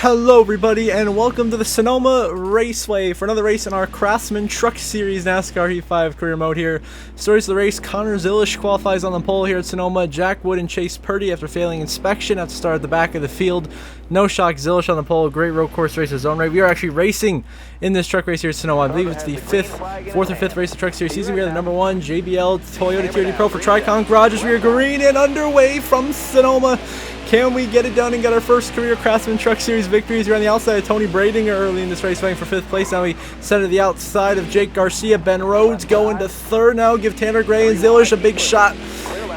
Hello everybody and welcome to the Sonoma Raceway for another race in our Craftsman Truck Series NASCAR Heat 5 career mode here. Stories of the race: Connor Zilisch qualifies on the pole here at Sonoma. Jack Wood and Chase Purdy, after failing inspection, have to start at the back of the field. No shock, Zilisch on the pole. Great road course race of his own right. We are actually racing in this truck race here at Sonoma. I believe it's the fourth or fifth race of the Truck Series season. We are the number one JBL Toyota TRD Pro for Tricon Garages. We are green and underway from Sonoma. Can we get it done and get our first career Craftsman Truck Series victories? We're on the outside of Tony Bradinger early in this race, fighting for 5th place. Now we set to the outside of Jake Garcia. Ben Rhodes going to 3rd now. Give Tanner Gray and Zilisch a big shot.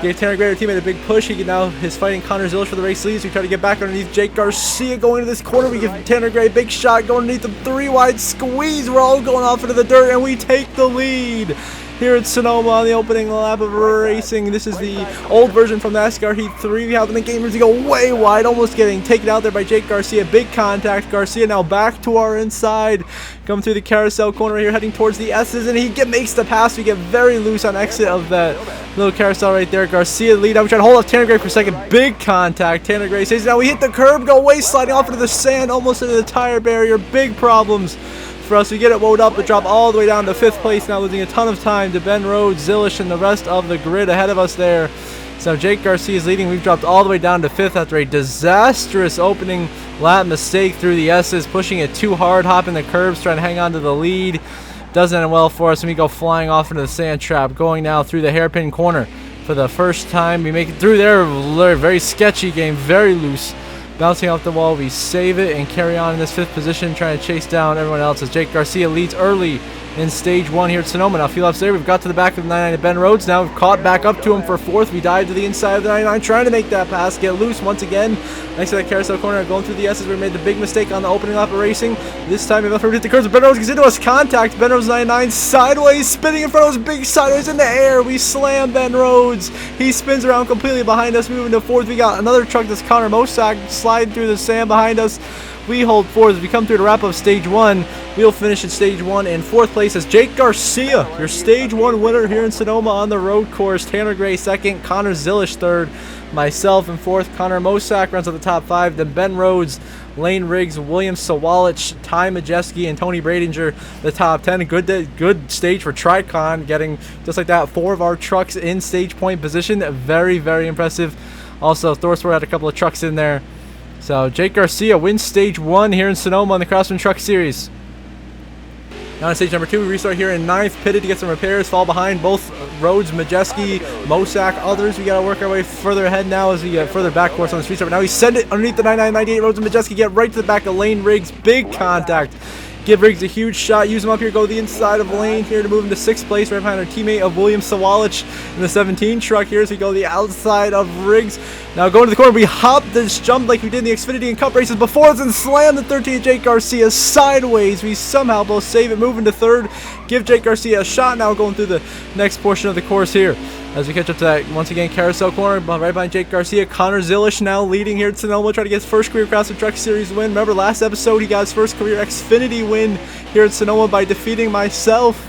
Gave Tanner Gray, our teammate, a big push. He now is fighting Connor Zilisch for the race leads. We try to get back underneath Jake Garcia going into this corner. We give Tanner Gray a big shot going underneath the 3 wide squeeze. We're all going off into the dirt and we take the lead here at Sonoma on the opening lap of racing. This is the old version from NASCAR Heat 3. We have them in gamers to go way wide, almost getting taken out there by Jake Garcia. Big contact. Garcia now back to our inside. Coming through the carousel corner right here, heading towards the S's, and he makes the pass. We get very loose on exit of that little carousel right there. Garcia lead out. We try to hold off Tanner Gray for a second. Big contact. Tanner Gray says, now we hit the curb, go way sliding off into the sand, almost into the tire barrier. Big problems for us. We get it woed up, but drop all the way down to 5th place now, losing a ton of time to Ben Rhodes, Zilisch, and the rest of the grid ahead of us there. So Jake Garcia is leading. We've dropped all the way down to 5th after a disastrous opening lap mistake through the S's, pushing it too hard, hopping the curbs, trying to hang on to the lead. Doesn't end well for us, and we go flying off into the sand trap, going now through the hairpin corner for the first time. We make it through there. Very sketchy game, very loose. Bouncing off the wall, we save it and carry on in this 5th position, trying to chase down everyone else as Jake Garcia leads early in stage 1 here at Sonoma. Now, few laps there, we've got to the back of the 99 of Ben Rhodes. Now we've caught back up to him for 4th. We dive to the inside of the 99, trying to make that pass, get loose once again next to that carousel corner, going through the S's. We made the big mistake on the opening lap of racing. This time we left hit the curves. Ben Rhodes gets into us, contact. Ben Rhodes 99 sideways, spinning in front of us, big sideways in the air. We slam Ben Rhodes. He spins around completely behind us, moving to 4th. We got another truck, that's Connor Mosak, sliding through the sand behind us. We hold 4th as we come through to wrap up stage 1. We'll finish in stage 1 in 4th place as Jake Garcia, your stage 1 winner here in Sonoma on the road course. Tanner Gray 2nd, Connor Zilisch 3rd, myself in 4th. Connor Mosak runs at the top 5. Then Ben Rhodes, Lane Riggs, William Sawalich, Ty Majeski, and Tony Bradinger the top 10. Good stage for Tricon, getting just like that 4 of our trucks in stage point position. Very impressive. Also, Thorsport had a couple of trucks in there. So Jake Garcia wins stage 1 here in Sonoma on the Craftsman Truck Series. Now in stage number 2, we restart here in 9th, pitted to get some repairs, fall behind both Rhodes, Majeski, Mosak, others. We got to work our way further ahead now as we get further back course on the street. But now we send it underneath the 99, 98. Rhodes and Majeski get right to the back of Lane Riggs. Big contact. Give Riggs a huge shot. Use him up here. Go to the inside of Lane here to move him to 6th place, right behind our teammate of William Sawalich in the 17 truck here. So we go to the outside of Riggs. Now going to the corner, we hop this jump like we did in the Xfinity and Cup races before us and slam the 13 Jake Garcia sideways. We somehow both save it, moving to 3rd. Give Jake Garcia a shot now going through the next portion of the course here. As we catch up to that, once again, carousel corner, right behind Jake Garcia. Connor Zilisch now leading here at Sonoma, trying to get his first career Craftsman Truck Series win. Remember, last episode, he got his first career Xfinity win here at Sonoma by defeating myself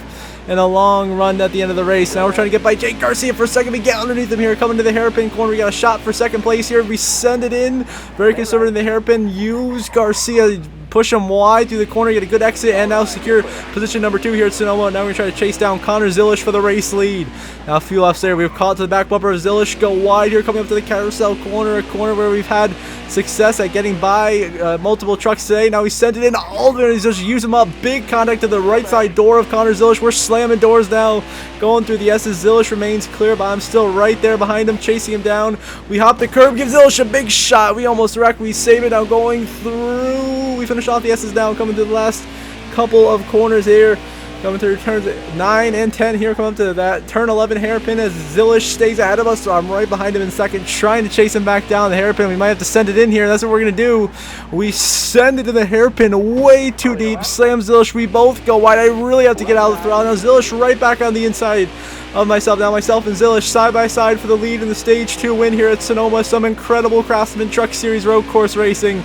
in a long run at the end of the race. Now we're trying to get by Jake Garcia for a second. We get underneath him here, coming to the hairpin corner. We got a shot for 2nd place here. We send it in. Very conservative in the hairpin. Use Garcia. Push him wide through the corner, get a good exit, and now secure position number 2 here at Sonoma. Now we're going to try to chase down Connor Zilisch for the race lead. Now a few laps there. We've caught to the back bumper of Zilisch. Go wide here, coming up to the carousel corner, a corner where we've had success at getting by multiple trucks today. Now we sent it in all the way. He's just use him up. Big contact to the right side door of Connor Zilisch. We're slamming doors now, going through the S's. Zilisch remains clear, but I'm still right there behind him, chasing him down. We hop the curb, give Zilisch a big shot. We almost wreck. We save it now, going through. We finish off the S's now, coming to the last couple of corners here. Coming through turns 9 and 10 here, coming up to that turn 11 hairpin as Zilisch stays ahead of us. So I'm right behind him in 2nd, trying to chase him back down the hairpin. We might have to send it in here. That's what we're going to do. We send it to the hairpin way too deep. Slam Zilisch. We both go wide. I really have to get out of the throttle. Now Zilisch right back on the inside of myself. Now myself and Zilisch side by side for the lead in the stage 2 win here at Sonoma. Some incredible Craftsman Truck Series road course racing.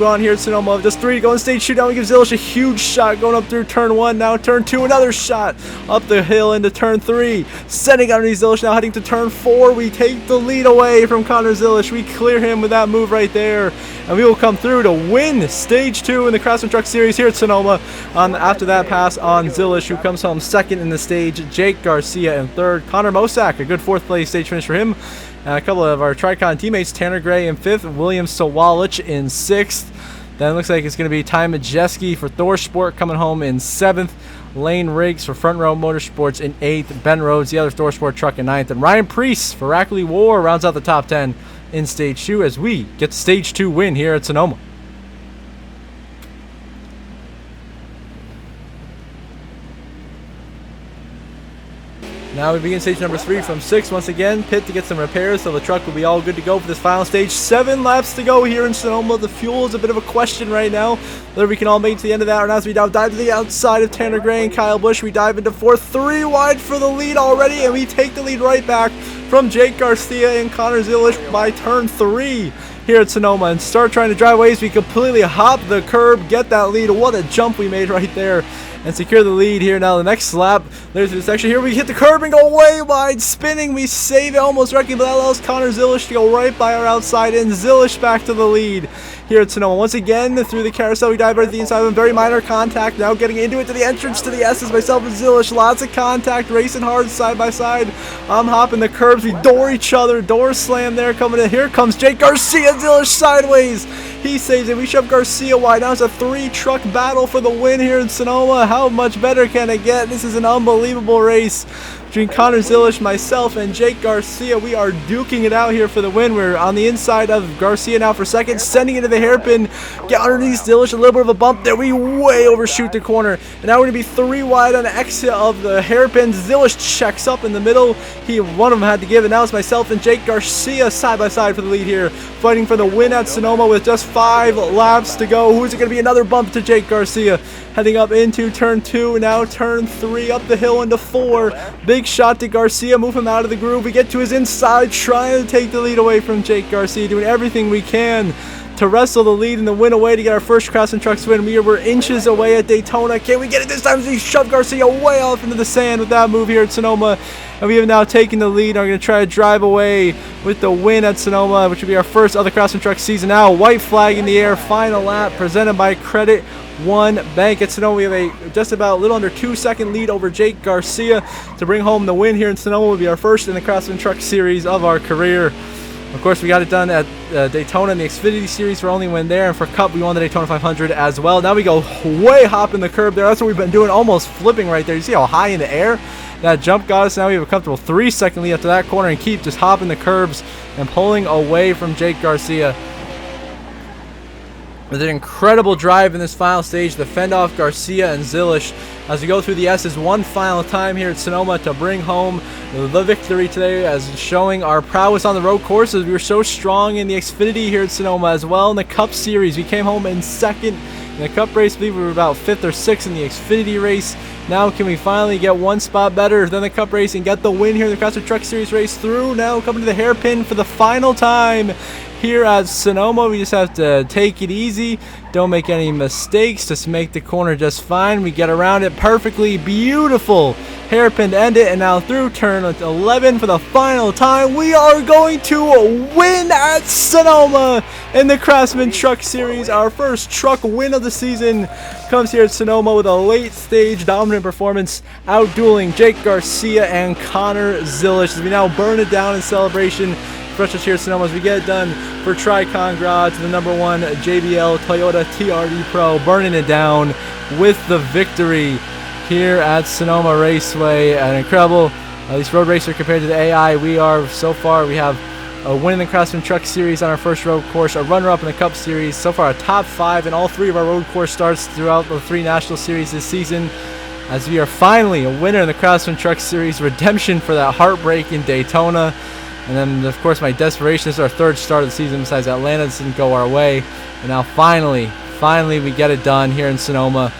We're on here at Sonoma. Just 3 to go in stage 2. Now we give Zilish a huge shot going up through turn 1. Now turn 2, another shot up the hill into turn 3. Sending underneath Zilish, now heading to turn 4. We take the lead away from Connor Zilish. We clear him with that move right there. And we will come through to win stage 2 in the Craftsman Truck Series here at Sonoma. After that pass on Zilish, who comes home second in the stage. Jake Garcia in third. Connor Mosak, a good 4th place stage finish for him. And a couple of our Tricon teammates, Tanner Gray in 5th, William Sawalich in 6th. Then it looks like it's going to be Ty Majeski for Thor Sport coming home in 7th. Lane Riggs for Front Row Motorsports in 8th. Ben Rhodes, the other Thor Sport truck, in 9th. And Ryan Priest for Rackley War rounds out the top 10 in stage 2 as we get the stage 2 win here at Sonoma. Now we begin stage number 3 from 6. Once again, pit to get some repairs, so the truck will be all good to go for this final stage. 7 laps to go here in Sonoma. The fuel is a bit of a question right now, whether we can all make it to the end of that or not. As we now dive to the outside of Tanner Gray and Kyle Busch, we dive into 4th, 3 wide for the lead already, and we take the lead right back from Jake Garcia and Connor Zilish by turn 3 here at Sonoma, and start trying to drive away as we completely hop the curb, get that lead. What a jump we made right there, and secure the lead here. Now the next lap, there's this section here, we hit the curb and go way wide, spinning, we save it, almost wrecking, but that allows Connor Zilish to go right by our outside, and Zilish back to the lead here at Sonoma. Once again, through the carousel, we dive right to the inside of a very minor contact, now getting into it to the entrance to the S's, myself and Zilish, lots of contact, racing hard side by side. I'm hopping the curbs, we door each other, door slam there coming in. Here comes Jake Garcia, Zilish sideways. He saves it. We shove Garcia wide. Now it's a 3-truck battle for the win here in Sonoma. How much better can it get? This is an unbelievable race between Connor Zilish, myself, and Jake Garcia. We are duking it out here for the win. We're on the inside of Garcia now for second, sending it to the hairpin. Get underneath Zilish, a little bit of a bump there. We way overshoot the corner. And now we're going to be 3 wide on the exit of the hairpin. Zilish checks up in the middle. One of them had to give, and now it's myself and Jake Garcia side by side for the lead here, fighting for the win at Sonoma with just 5 laps to go. Who's it going to be? Another bump to Jake Garcia, heading up into turn 2, now turn 3, up the hill into 4. Big shot to Garcia, move him out of the groove. We get to his inside, trying to take the lead away from Jake Garcia, doing everything we can to wrestle the lead and the win away to get our first Craftsman Trucks win. We're inches away at Daytona. Can we get it this time? We shove Garcia way off into the sand with that move here at Sonoma. And we have now taken the lead. I'm going to try to drive away with the win at Sonoma, which will be our first other Craftsman Trucks season. Now, white flag in the air, final lap, presented by Credit One Bank at Sonoma. We have a just about a little under 2-second lead over Jake Garcia to bring home the win here in Sonoma. Will be our first in the Craftsman Truck Series of our career. Of course, we got it done at Daytona in the Xfinity Series for only win there, and for Cup, we won the Daytona 500 as well. Now we go way hopping the curb there. That's what we've been doing, almost flipping right there. You see how high in the air that jump got us? Now we have a comfortable 3-second lead after that corner and keep just hopping the curbs and pulling away from Jake Garcia. With an incredible drive in this final stage to fend off Garcia and Zilish as we go through the S's one final time here at Sonoma to bring home the victory today, as showing our prowess on the road courses. We were so strong in the Xfinity here at Sonoma as well in the Cup Series. We came home in second in the Cup race. I believe we were about 5th or 6th in the Xfinity race. Now can we finally get one spot better than the Cup race and get the win here in the Craftsman Truck Series race through? Now coming to the hairpin for the final time here at Sonoma. We just have to take it easy, don't make any mistakes, just make the corner just fine. We get around it perfectly. Beautiful hairpin to end it, and now through turn 11 for the final time, we are going to win at Sonoma in the Craftsman Truck Series. Our first truck win of the season comes here at Sonoma with a late stage dominant performance, outdueling Jake Garcia and Connor Zilish as we now burn it down in celebration. Fresh here at Sonoma as we get it done for Tricon Garage, the #1 JBL Toyota TRD Pro, burning it down with the victory here at Sonoma Raceway. An incredible, at least road racer compared to the AI. We are, so far, we have a win in the Craftsman Truck Series on our first road course, a runner-up in the Cup Series, so far a top 5 in all 3 of our road course starts throughout the 3 national series this season, as we are finally a winner in the Craftsman Truck Series, redemption for that heartbreak in Daytona. And then, of course, my desperation. This is our 3rd start of the season besides Atlanta. This didn't go our way. And now finally, we get it done here in Sonoma.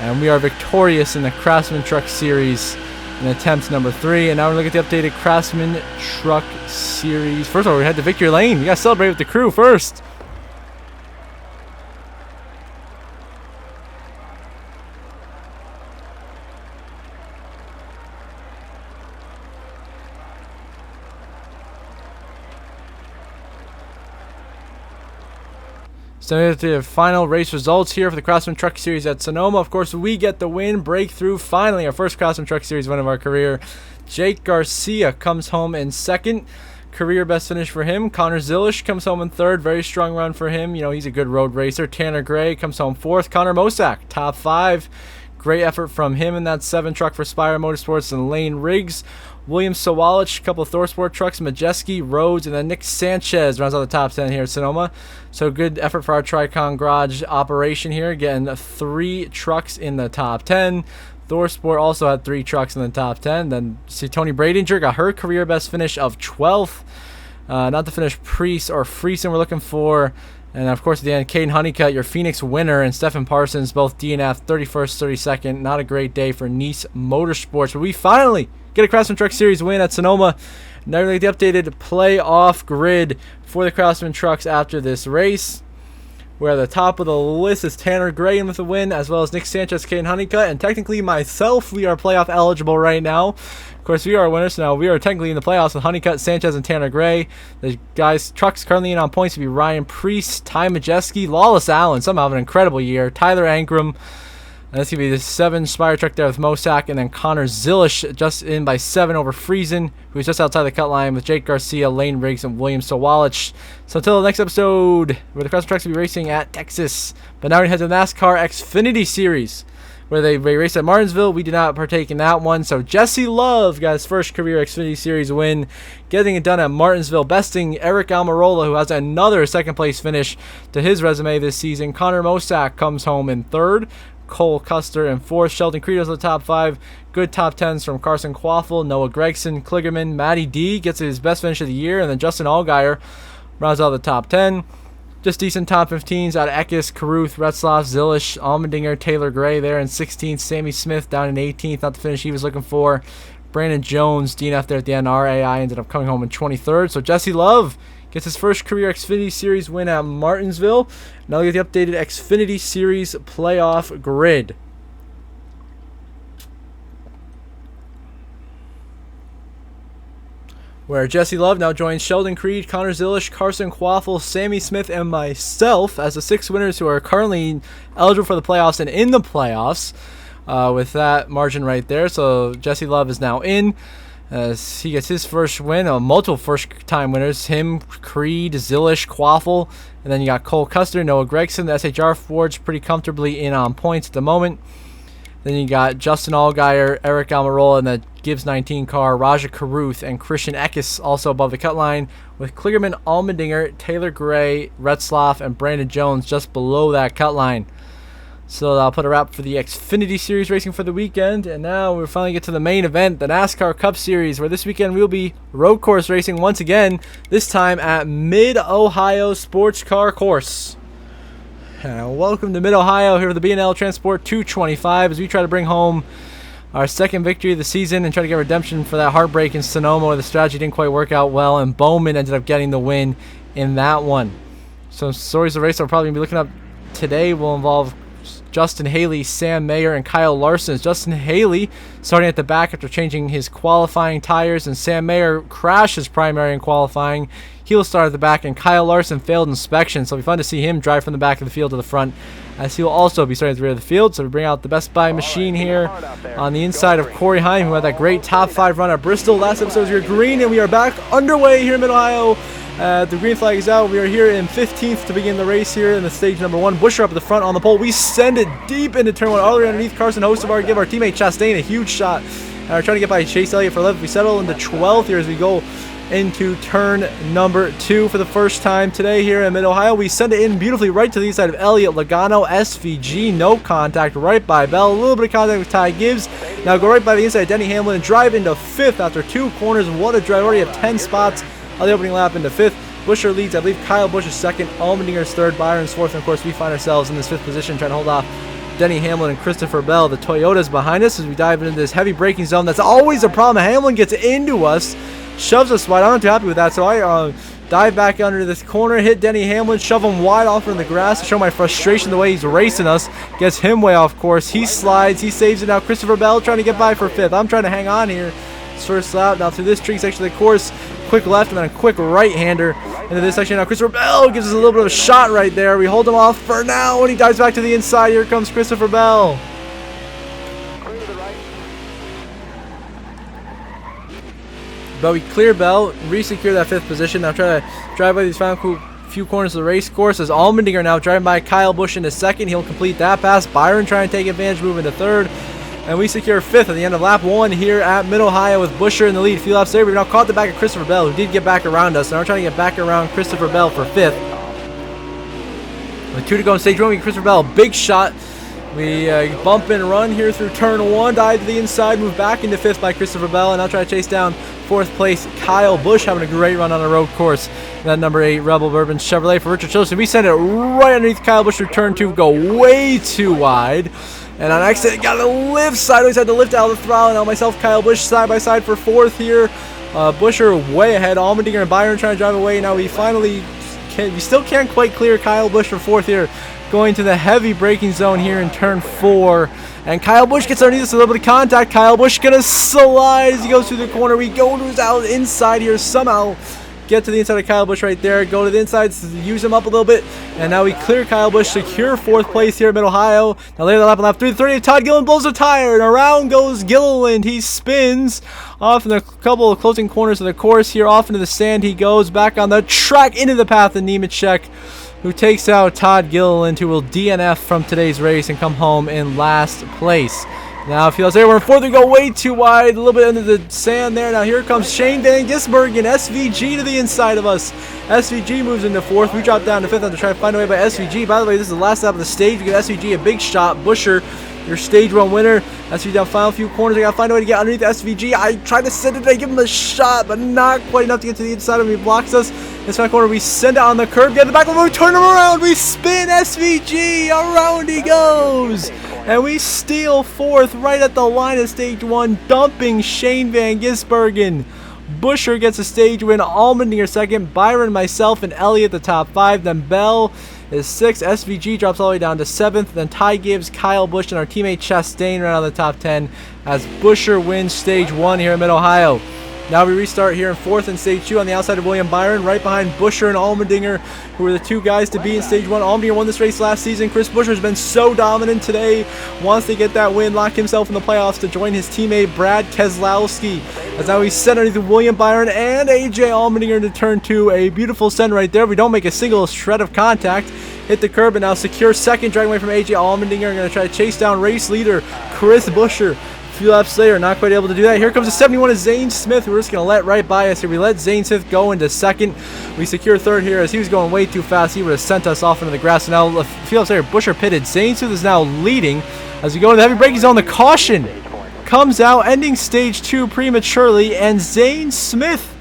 And we are victorious in the Craftsman Truck Series in attempt number 3. And now we're looking at the updated Craftsman Truck Series. First of all, we had the victory lane. We got to celebrate with the crew first. So the final race results here for the Craftsman Truck Series at Sonoma. Of course, we get the win, breakthrough, finally our first Craftsman Truck Series win of our career. Jake Garcia comes home in second. Career best finish for him. Connor Zilish comes home in third. Very strong run for him. You know, he's a good road racer. Tanner Gray comes home fourth. Connor Mosak, top 5. Great effort from him in that 7 truck for Spire Motorsports and Lane Riggs. William Sawalich, a couple of ThorSport trucks, Majeski, Rhodes, and then Nick Sanchez runs out the top 10 here at Sonoma. So good effort for our Tricon Garage operation here, getting 3 trucks in the top 10. ThorSport also had 3 trucks in the top 10. Then see Tony Bradinger got her career best finish of 12th. Not to finish Priest or Friesen we're looking for. And of course at the end, Caden Honeycutt, your Phoenix winner, and Stephen Parsons, both DNF 31st, 32nd. Not a great day for Nice Motorsports. But we finally get a Craftsman Truck Series win at Sonoma. Now we're going to get the updated playoff grid for the Craftsman Trucks after this race. Where at the top of the list is Tanner Gray with a win, as well as Nick Sanchez, Caden Honeycutt, and technically myself. We are playoff eligible right now. Of course, we are winners, so now we are technically in the playoffs with Honeycutt, Sanchez, and Tanner Gray. The guys' trucks currently in on points to be Ryan Priest, Ty Majeski, Lawless Allen, somehow have an incredible year, Tyler Ankrum. And that's going to be the 7 Spire truck there with Mosak, and then Connor Zilish just in by 7 over Friesen, who's just outside the cut line with Jake Garcia, Lane Riggs, and William Sawalich. So until the next episode, where the Craftsman Trucks will be racing at Texas. But now we're going to head to the NASCAR Xfinity Series, where they race at Martinsville. We did not partake in that one. So Jesse Love got his first career Xfinity Series win, getting it done at Martinsville, besting Eric Almirola, who has another second-place finish to his resume this season. Connor Mosak comes home in third. Cole Custer in fourth. Sheldon Credos in the top 5. Good top 10s from Carson Quaffle, Noah Gregson, Kligerman, Matty D gets his best finish of the year, and then Justin Allgaier rounds out the top 10. Just decent top 15s out of Eckes, Caruth, Retzloff, Zilish, Allmendinger, Taylor Gray there in 16th. Sammy Smith down in 18th, not the finish he was looking for. Brandon Jones, DNF there at the end. RAI ended up coming home in 23rd. So Jesse Love gets his first career Xfinity Series win at Martinsville. Now we get the updated Xfinity Series playoff grid. Where Jesse Love now joins Sheldon Creed, Connor Zilish, Carson Quaffle, Sammy Smith, and myself as the 6 winners who are currently eligible for the playoffs and in the playoffs with that margin right there. So Jesse Love is now in. As he gets his first win, multiple first-time winners, him, Creed, Zilish, Quaffle, and then you got Cole Custer, Noah Gregson, the SHR Forge pretty comfortably in on points at the moment. Then you got Justin Allgaier, Eric Almirola, and the Gibbs 19 car, Raja Caruth, and Christian Eckes also above the cut line, with Kligerman, Allmendinger, Taylor Gray, Retzloff, and Brandon Jones just below that cut line. So I'll put a wrap for the Xfinity Series racing for the weekend. And now we finally get to the main event, the NASCAR Cup Series, where this weekend we'll be road course racing once again, this time at Mid-Ohio Sports Car Course. Welcome to Mid-Ohio here with the B&L Transport 225 as we try to bring home our second victory of the season and try to get redemption for that heartbreak in Sonoma where the strategy didn't quite work out well, and Bowman ended up getting the win in that one. So stories of the race I'll probably be looking up today will involve Justin Haley, Sam Mayer, and Kyle Larson. Justin Haley starting at the back after changing his qualifying tires, and Sam Mayer crashed his primary in qualifying. He'll start at the back, and Kyle Larson failed inspection, so it'll be fun to see him drive from the back of the field to the front, as he'll also be starting at the rear of the field. So we bring out the Best Buy machine here on the inside of Corey Heim, who had that great top 5 run at Bristol. Last episode was your green, and we are back underway here in Mid-Ohio. The green flag is out. We are here in 15th to begin the race here in the stage number 1. Busher up at the front on the pole. We send it deep into turn 1, all the way underneath Carson Hocevar. Give our teammate Chastain a huge shot. We're trying to get by Chase Elliott for 11th. We settle into 12th here as we go into turn number 2 for the first time today here in Mid-Ohio. We send it in beautifully right to the inside of Elliott, Logano, SVG. No contact right by Bell. A little bit of contact with Ty Gibbs. Now go right by the inside of Denny Hamlin and drive into 5th after 2 corners. What a drive. Already have 10 spots on the opening lap into 5th. Busher leads. I believe Kyle Busch is 2nd. Allmendinger is 3rd. Byron's 4th. And of course, we find ourselves in this 5th position trying to hold off Denny Hamlin and Christopher Bell. The Toyota's behind us as we dive into this heavy braking zone. That's always a problem. Hamlin gets into us, shoves us wide. I'm not too happy with that, so I dive back under this corner, hit Denny Hamlin, shove him wide off in the grass to show my frustration the way he's racing us. Gets him way off course. He slides. He saves it now. Christopher Bell trying to get by for 5th. I'm trying to hang on here. First lap. Now through this tricky section of the course, quick left and then a quick right-hander into this section now. Christopher Bell gives us a little bit of a shot right there. We hold him off for now, and he dives back to the inside. Here comes Christopher Bell. But we clear Bell, re-secure that 5th position. Now try to drive by these final few corners of the race course as Allmendinger now driving by Kyle Busch into 2nd. He'll complete that pass. Byron trying to take advantage, move into 3rd. And we secure 5th at the end of lap 1 here at Mid-Ohio with Buescher in the lead. Few laps later, we've now caught the back of Christopher Bell, who did get back around us. Now we're trying to get back around Christopher Bell for 5th. With 2 to go in stage 1, we get Christopher Bell, big shot. We bump and run here through turn 1, dive to the inside, move back into 5th by Christopher Bell, and now try to chase down 4th place Kyle Busch, having a great run on a road course. That number 8 Rebel Bourbon Chevrolet for Richard Chilson. We send it right underneath Kyle Busch through turn 2, go way too wide. And on accident, got to lift sideways, had to lift out of the throttle. Now myself, Kyle Busch, side by side for 4th here. Buescher way ahead. Allmendinger and Byron trying to drive away. Now we still can't quite clear Kyle Busch for 4th here. Going to the heavy braking zone here in turn 4. And Kyle Busch gets underneath us, a little bit of contact. Kyle Busch gonna slide as he goes through the corner. We go to his out inside here somehow. Get to the inside of Kyle Busch right there. Go to the inside, use him up a little bit. And now we clear Kyle Busch, secure 4th place here at Mid-Ohio. Now later lap on lap 3, 30, Todd Gilliland blows a tire. And around goes Gilliland. He spins off in a couple of closing corners of the course here. Off into the sand he goes. Back on the track, into the path of Nemechek, who takes out Todd Gilliland, who will DNF from today's race and come home in last place. Now, if you laps later, we're in 4th, we go way too wide, a little bit into the sand there. Now, here comes Shane Van Gisbergen, SVG to the inside of us. SVG moves into 4th. We drop down to 5th to try to find a way by SVG. By the way, this is the last lap of the stage. We get SVG a big shot. Buescher, your stage 1 winner. SVG down final few corners. I got to find a way to get underneath SVG. I tried to send it, I give him a shot, but not quite enough to get to the inside of him. He blocks us. This final corner, we send it on the curb, get the back, we turn him around, we spin SVG, around he goes, and we steal 4th right at the line of stage 1, dumping Shane Van Gisbergen. Buescher gets a stage win, Allmendinger 2nd, Byron, myself, and Elliott the top 5, then Bell is 6th, SVG drops all the way down to 7th, then Ty Gibbs, Kyle Busch, and our teammate Chastain right out of the top 10 as Buescher wins stage 1 here in Mid-Ohio. Now we restart here in 4th in stage 2 on the outside of William Byron, right behind Buescher and Allmendinger, who were the 2 guys to beat in stage 1. Allmendinger won this race last season. Chris Buescher has been so dominant today, wants to get that win, lock himself in the playoffs to join his teammate Brad Keselowski. As now we send underneath William Byron and AJ Allmendinger into turn 2. A beautiful send right there. We don't make a single shred of contact. Hit the curb and now secure 2nd, driving away from AJ Allmendinger. Going to try to chase down race leader Chris Buescher. Few laps later, not quite able to do that. Here comes the 71 of Zane Smith. We're just going to let right by us here. We let Zane Smith go into 2nd. We secure 3rd here as he was going way too fast. He would have sent us off into the grass. So now a few laps later, Buescher pitted. Zane Smith is now leading as we go into the heavy braking zone. The caution comes out, ending stage 2 prematurely, and Zane Smith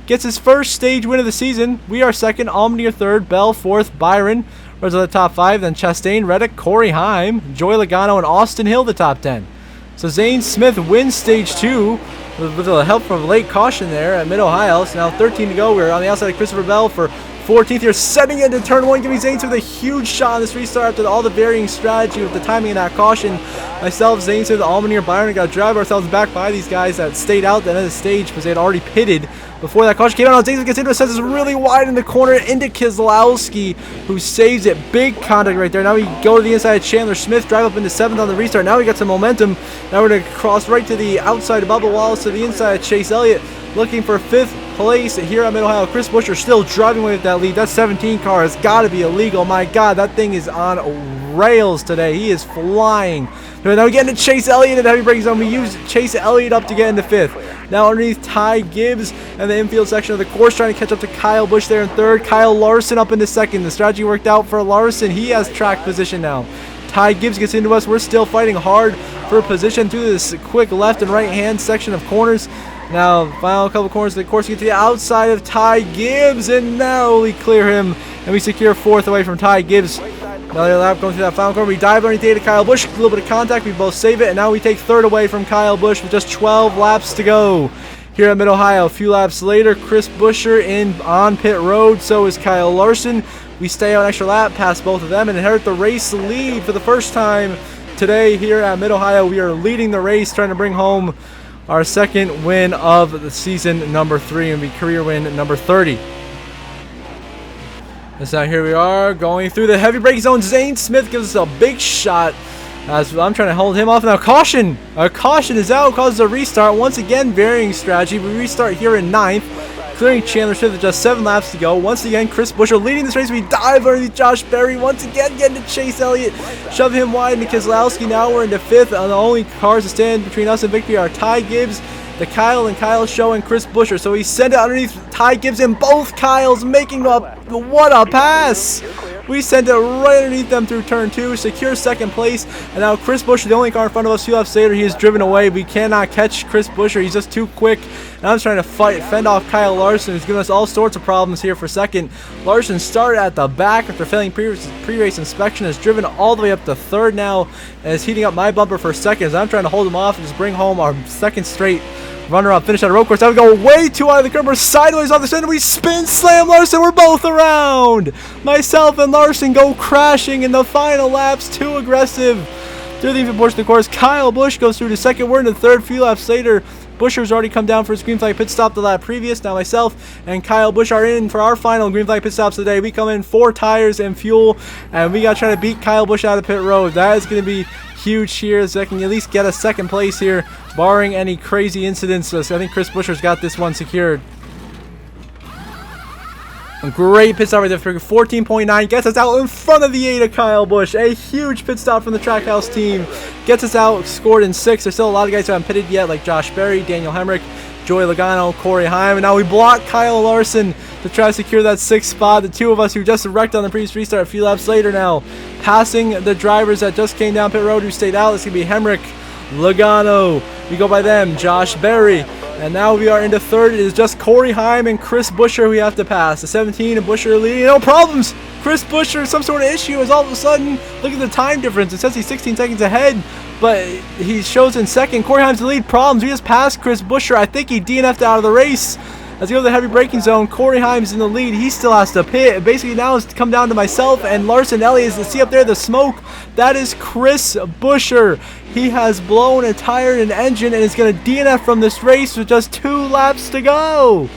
gets his first stage win of the season. We are 2nd, Allmendinger 3rd, Bell 4th, Byron was at the top 5, then Chastain, Reddick, Corey Heim, Joey Logano, and Austin Hill the top 10. So Zane Smith wins stage 2 with the help from a late caution there at Mid-Ohio. So now 13 to go. We're on the outside of Christopher Bell for 14th here, setting into turn 1, giving Zane Smith a huge shot on this restart after all the varying strategy with the timing of that caution. Myself, Zane Smith, Allmendinger, Byron got to drive ourselves back by these guys that stayed out at the end of the stage because they had already pitted before that caution came out. Zane Smith gets into it, sends us really wide in the corner into Keselowski, who saves it. Big contact right there. Now we go to the inside of Chandler Smith, drive up into 7th on the restart. Now we got some momentum. Now we're going to cross right to the outside of Bubba Wallace to the inside of Chase Elliott, looking for 5th place here at Mid-Ohio. Chris Buescher still driving away with that lead. That 17 car has got to be illegal. My God, that thing is on rails today. He is flying. Now we get into Chase Elliott in the heavy braking zone. We use Chase Elliott up to get into 5th. Now underneath Ty Gibbs and the infield section of the course, trying to catch up to Kyle Busch there in 3rd. Kyle Larson up into 2nd. The strategy worked out for Larson. He has track position now. Ty Gibbs gets into us. We're still fighting hard for position through this quick left and right hand section of corners. Now, final couple corners of the course, we get to the outside of Ty Gibbs, and now we clear him, and we secure 4th away from Ty Gibbs. Another lap going through that final corner. We dive underneath to Kyle Busch, a little bit of contact, we both save it, and now we take 3rd away from Kyle Busch with just 12 laps to go here at Mid-Ohio. A few laps later, Chris Buescher on pit road, so is Kyle Larson. We stay on an extra lap past both of them and inherit the race lead for the first time today here at Mid-Ohio. We are leading the race, trying to bring home our 2nd win of the season, number 3, and be career win number 30. So here we are going through the heavy braking zone. Zane Smith gives us a big shot as I'm trying to hold him off. Now caution! A caution is out, causes a restart. Once again, varying strategy. We restart here in 9th. Clearing Chandler Smith with just 7 laps to go. Once again, Chris Buescher leading this race. We dive underneath Josh Berry. Once again, getting to Chase Elliott. Shove him wide into Keselowski. Now we're into 5th. The only cars that stand between us and victory are Ty Gibbs, the Kyle and Kyle Show, and Chris Buescher. So he sent it underneath Ty Gibbs and both Kyles, making up. What a pass! We sent it right underneath them through turn 2, secure 2nd place, and now Chris Buescher, the only car in front of us, 2 laps later, he is driven away. We cannot catch Chris Buescher, he's just too quick, and I'm trying to fend off Kyle Larson, who's giving us all sorts of problems here for 2nd. Larson started at the back after failing pre-race inspection, is driven all the way up to 3rd now, and is heating up my bumper for 2nd. I'm trying to hold him off and just bring home our 2nd straight runner-up finish at a road course. Now we go way too high of the curb. We're sideways off the center. We spin slam Larson. We're both around. Myself and Larson go crashing in the final laps. Too aggressive. Through the even portion of the course, Kyle Busch goes through to 2nd. We're in the 3rd. Few laps later, Buescher's already come down for his green flag pit stop the lap previous. Now myself and Kyle Busch are in for our final green flag pit stops today. We come in 4 tires and fuel, and we got to try to beat Kyle Busch out of pit road. That is going to be huge here, so I can at least get a 2nd place here, barring any crazy incidents. So I think Chris Buescher's got this one secured. A great pit stop right there for 14.9. Gets us out in front of the 8 of Kyle Busch. A huge pit stop from the Trackhouse team. Gets us out, scored in 6th. There's still a lot of guys who haven't pitted yet, like Josh Berry, Daniel Hemrick, Joey Logano, Corey Heim. And now we block Kyle Larson to try to secure that 6th spot. The 2 of us who just wrecked on the previous restart a few laps later now, passing the drivers that just came down pit road who stayed out. It's going to be Hemrick, Logano. We go by them, Josh Berry. And now we are into 3rd. It is just Corey Heim and Chris Buescher we have to pass. The 17 and Buescher leading. No problems. Chris Buescher, some sort of issue is all of a sudden, look at the time difference. It says he's 16 seconds ahead, but he shows in 2nd. Corey Heim's the lead. Problems. We just passed Chris Buescher. I think he DNF'd out of the race. As we go to the heavy braking zone, Corey Heim's in the lead. He still has to pit. Basically now it's come down to myself and Larson Elliott. See up there the smoke? That is Chris Buescher. He has blown a tire and an engine and is going to DNF from this race with just 2 laps to go.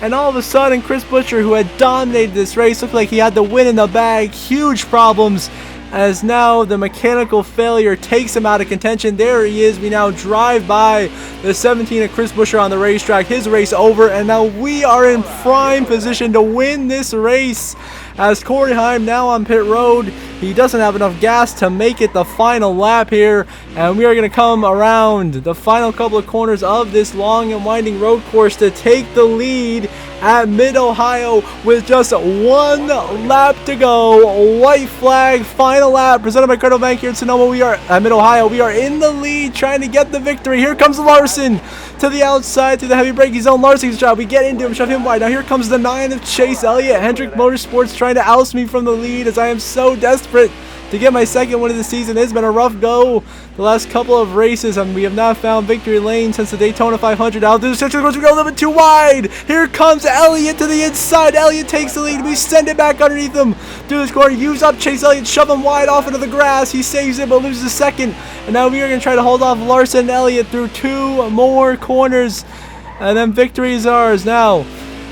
And all of a sudden, Chris Buescher, who had dominated this race, looked like he had the win in the bag. Huge problems, as now the mechanical failure takes him out of contention. There he is. We now drive by the 17 of Chris Buescher on the racetrack. His race over, and now we are in prime position to win this race. As Corey Heim now on pit road, he doesn't have enough gas to make it the final lap here, and we are going to come around the final couple of corners of this long and winding road course to take the lead at Mid-Ohio with just 1 lap to go. White flag, final lap, presented by Cardinal Bank here in Sonoma. We are at Mid-Ohio. We are in the lead, trying to get the victory. Here comes Larson to the outside through the heavy braking zone. Larson's job. We get into him, shove him wide. Now here comes the 9 of Chase Elliott. Hendrick Motorsports trying to oust me from the lead as I am so desperate to get my 2nd win of the season. It's been a rough go the last couple of races, and we have not found victory lane since the Daytona 500. Out through the section, of course, we go a little bit too wide. Here comes Elliott to the inside. Elliott takes the lead. We send it back underneath him through this corner. Use up Chase Elliott, shove him wide off into the grass. He saves it but loses a 2nd. And now we are going to try to hold off Larson and Elliott through 2 more corners, and then victory is ours. Now,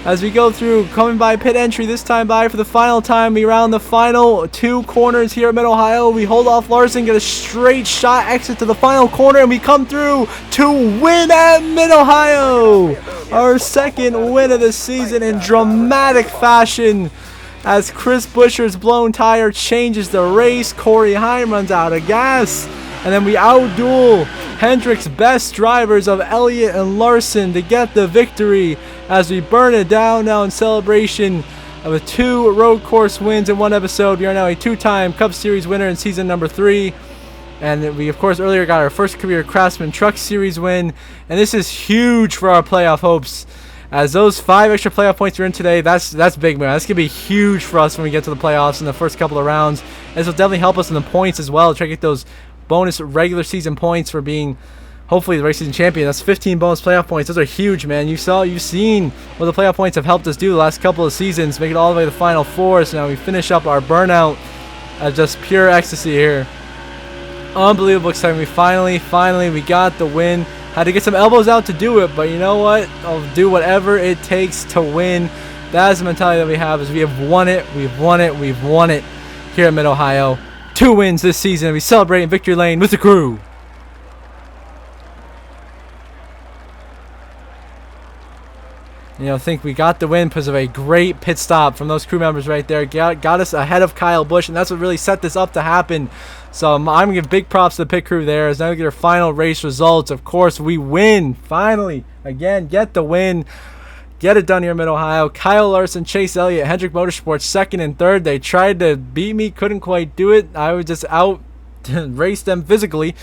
as we go through, coming by pit entry, this time by for the final time, we round the final 2 corners here at Mid-Ohio. We hold off Larson, get a straight shot exit to the final corner, and we come through to win at Mid-Ohio. Our 2nd win of the season in dramatic fashion, as Chris Buescher's blown tire changes the race. Corey Heim runs out of gas, and then we outduel Hendrick's best drivers of Elliott and Larson to get the victory as we burn it down now in celebration of 2 road course wins in 1 episode. We are now a 2-time Cup Series winner in season number 3. And we, of course, earlier got our first career Craftsman Truck Series win. And this is huge for our playoff hopes, as those 5 extra playoff points we're in today, that's big, man. That's going to be huge for us when we get to the playoffs in the first couple of rounds. This will definitely help us in the points as well, try to get those bonus regular season points for being hopefully the race season champion. That's 15 bonus playoff points. Those are huge, man. You've seen what the playoff points have helped us do the last couple of seasons, make it all the way to the final 4. So now we finish up our burnout as just pure ecstasy here. Unbelievable excitement. We finally we got the win. Had to get some elbows out to do it, but you know what? I'll do whatever it takes to win. That is the mentality that we have, is we have won it, we've won it, we've won it here at Mid-Ohio. 2 wins this season. We celebrate in victory lane with the crew. You know, I think we got the win because of a great pit stop from those crew members right there. Got us ahead of Kyle Busch, and that's what really set this up to happen. So I'm going to give big props to the pit crew there. As now we get our final race results. Of course, we win. Finally, again, get the win. Get it done here in Mid-Ohio. Kyle Larson, Chase Elliott, Hendrick Motorsports, 2nd and 3rd. They tried to beat me, couldn't quite do it. I was just out to race them physically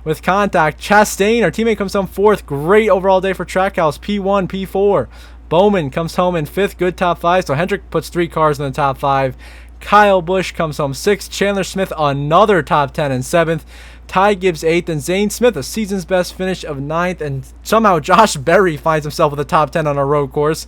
with contact. Chastain, our teammate, comes home 4th. Great overall day for Trackhouse. P1, P4. Bowman comes home in 5th. Good top 5. So Hendrick puts 3 cars in the top 5. Kyle Busch comes home 6th. Chandler Smith, another top 10 and 7th. Ty Gibbs 8th. And Zane Smith, a season's best finish of 9th. And somehow Josh Berry finds himself with a top 10 on a road course.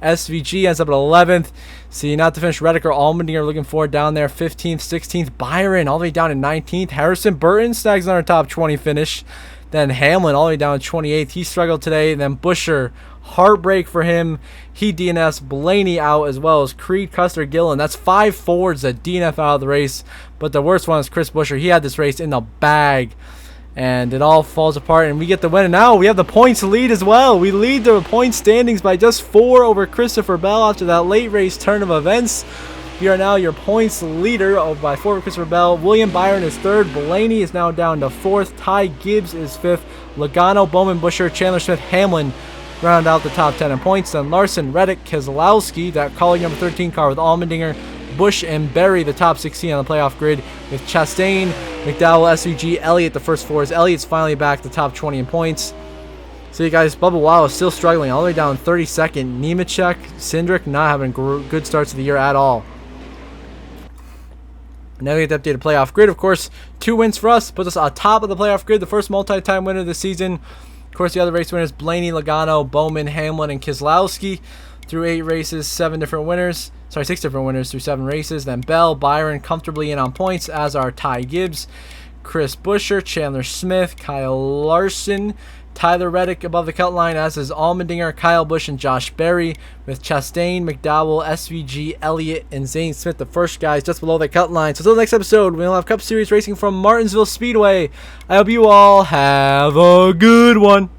SVG ends up at 11th. See, not to finish, Reddick or Allmendinger looking forward down there. 15th, 16th. Byron all the way down to 19th. Harrison Burton snags on our top 20 finish. Then Hamlin all the way down to 28th. He struggled today. Then Buescher, heartbreak for him. He DNFs. Blaney out, as well as Creed, Custer, Gillen. That's 5 Fords that DNF out of the race. But the worst one is Chris Buescher. He had this race in the bag. And it all falls apart, and we get the win. And now we have the points lead as well. We lead the point standings by just 4 over Christopher Bell after that late race turn of events. We are now your points leader by 4 over Christopher Bell. William Byron is 3rd. Blaney is now down to 4th. Ty Gibbs is 5th. Logano, Bowman, Buescher, Chandler Smith, Hamlin round out the top 10 in points. Then Larson, Reddick, Keselowski, that calling number 13 car with Allmendinger, Busch, and Berry, the top 16 on the playoff grid, with Chastain, McDowell, SVG, Elliott, the first 4s. Elliott's finally back to the top 20 in points. So you guys, Bubba Wow is still struggling all the way down 32nd. Nemechek, Cindric not having good starts of the year at all. Now we get the updated playoff grid. Of course, 2 wins for us, puts us on top of the playoff grid, the first multi-time winner of the season. Of course, the other race winners, Blaney, Logano, Bowman, Hamlin, and Keselowski. Through 8 races, 6 different winners through 7 races. Then Bell, Byron comfortably in on points, as are Ty Gibbs, Chris Buescher, Chandler Smith, Kyle Larson, Tyler Reddick above the cut line, as is Allmendinger, Kyle Busch, and Josh Berry, with Chastain, McDowell, SVG, Elliott, and Zane Smith, the first guys just below the cut line. So until the next episode, we'll have Cup Series racing from Martinsville Speedway. I hope you all have a good one.